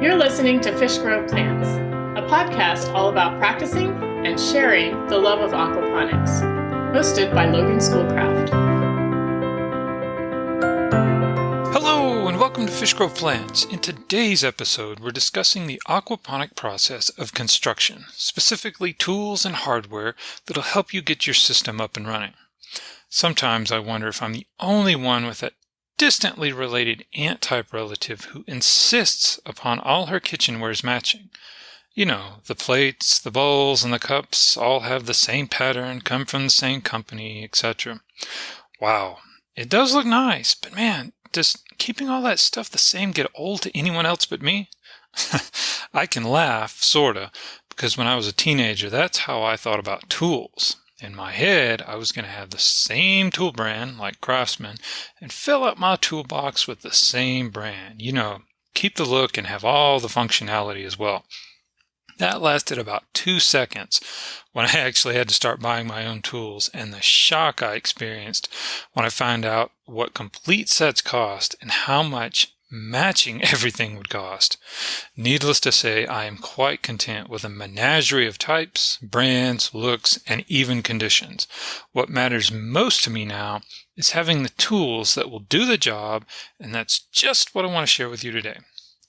You're listening to Fish Grow Plants, a podcast all about practicing and sharing the love of aquaponics, hosted by Logan Schoolcraft. Hello and welcome to Fish Grow Plants. In today's episode, we're discussing the aquaponic process of construction, specifically tools and hardware that'll help you get your system up and running. Sometimes I wonder if I'm the only one with that distantly related ant-type relative who insists upon all her kitchenwares matching. You know, the plates, the bowls, and the cups all have the same pattern, come from the same company, etc. Wow, it does look nice, but man, does keeping all that stuff the same get old to anyone else but me? I can laugh, sorta, because when I was a teenager, that's how I thought about tools. In my head, I was going to have the same tool brand, like Craftsman, and fill up my toolbox with the same brand. You know, keep the look and have all the functionality as well. That lasted about 2 seconds when I actually had to start buying my own tools, and the shock I experienced when I found out what complete sets cost and how much matching everything would cost. Needless to say, I am quite content with a menagerie of types, brands, looks, and even conditions. What matters most to me now is having the tools that will do the job, and that's just what I want to share with you today.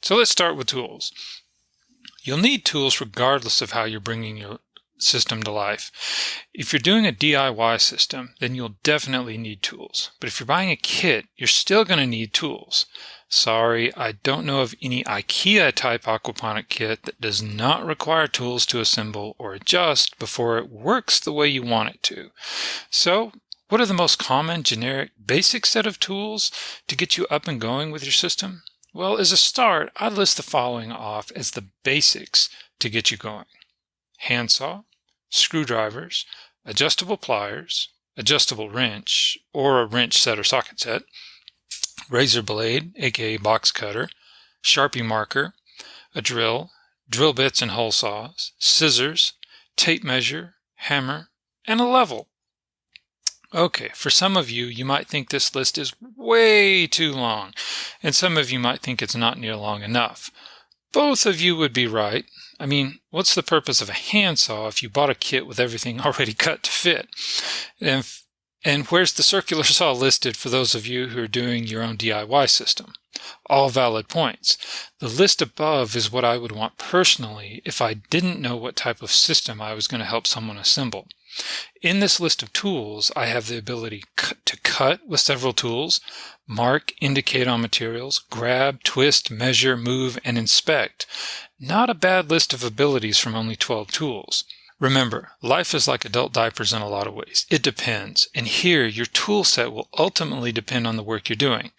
So let's start with tools. You'll need tools regardless of how you're bringing your system to life. If you're doing a DIY system, then you'll definitely need tools. But if you're buying a kit, you're still going to need tools. Sorry, I don't know of any IKEA-type aquaponic kit that does not require tools to assemble or adjust before it works the way you want it to. So, what are the most common, generic, basic set of tools to get you up and going with your system? Well, as a start, I'd list the following off as the basics to get you going. Handsaw, screwdrivers, adjustable pliers, adjustable wrench, or a wrench set or socket set, razor blade, aka box cutter, Sharpie marker, a drill, drill bits and hole saws, scissors, tape measure, hammer, and a level. Okay, for some of you, you might think this list is way too long, and some of you might think it's not near long enough. Both of you would be right. I mean, what's the purpose of a handsaw if you bought a kit with everything already cut to fit? And where's the circular saw listed for those of you who are doing your own DIY system? All valid points. The list above is what I would want personally if I didn't know what type of system I was going to help someone assemble. In this list of tools, I have the ability to cut with several tools, mark, indicate on materials, grab, twist, measure, move, and inspect. Not a bad list of abilities from only 12 tools. Remember, life is like adult diapers in a lot of ways. It depends, and here your tool set will ultimately depend on the work you're doing.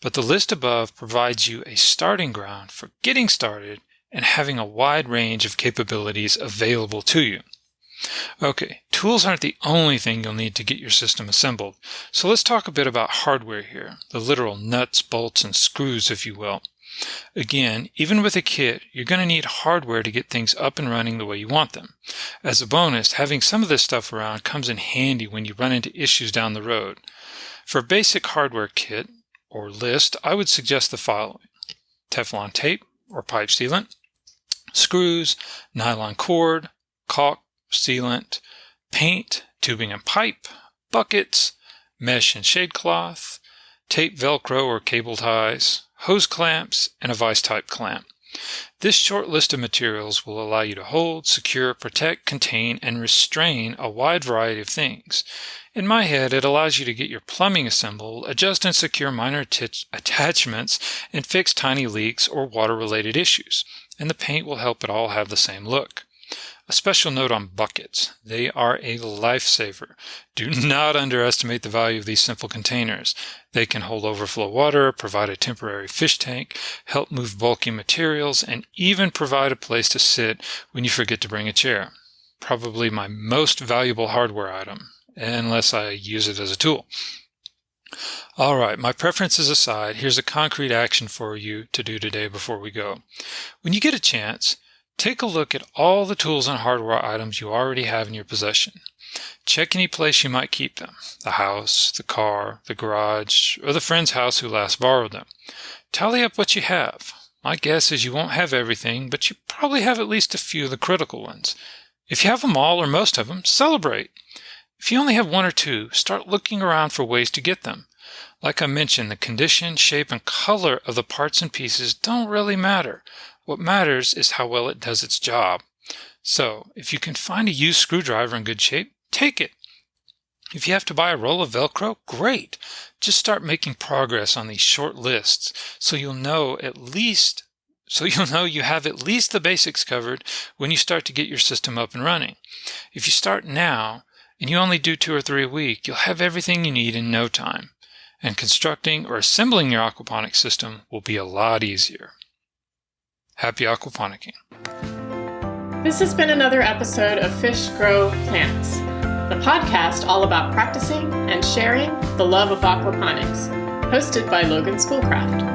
But the list above provides you a starting ground for getting started and having a wide range of capabilities available to you. Okay, tools aren't the only thing you'll need to get your system assembled, so let's talk a bit about hardware here, the literal nuts, bolts, and screws, if you will. Again, even with a kit, you're going to need hardware to get things up and running the way you want them. As a bonus, having some of this stuff around comes in handy when you run into issues down the road. For a basic hardware kit, or list, I would suggest the following: Teflon tape, or pipe sealant, screws, nylon cord, caulk, sealant, paint, tubing and pipe, buckets, mesh and shade cloth, tape, Velcro or cable ties, hose clamps, and a vise type clamp. This short list of materials will allow you to hold, secure, protect, contain, and restrain a wide variety of things. In my head, it allows you to get your plumbing assembled, adjust and secure minor attachments, and fix tiny leaks or water-related issues. And the paint will help it all have the same look. A special note on buckets. They are a lifesaver. Do not underestimate the value of these simple containers. They can hold overflow water, provide a temporary fish tank, help move bulky materials, and even provide a place to sit when you forget to bring a chair. Probably my most valuable hardware item, unless I use it as a tool. Alright, my preferences aside, here's a concrete action for you to do today before we go. When you get a chance, take a look at all the tools and hardware items you already have in your possession. Check any place you might keep them: the house, the car, the garage, or the friend's house who last borrowed them. Tally up what you have. My guess is you won't have everything, but you probably have at least a few of the critical ones. If you have them all or most of them, celebrate. If you only have one or two, start looking around for ways to get them. Like I mentioned, the condition, shape, and color of the parts and pieces don't really matter. What matters is how well it does its job. So, if you can find a used screwdriver in good shape, take it. If you have to buy a roll of Velcro, great. Just start making progress on these short lists so you'll know you have at least the basics covered when you start to get your system up and running. If you start now and you only do 2 or 3 a week, you'll have everything you need in no time. And constructing or assembling your aquaponics system will be a lot easier. Happy aquaponicking. This has been another episode of Fish Grow Plants, the podcast all about practicing and sharing the love of aquaponics, hosted by Logan Schoolcraft.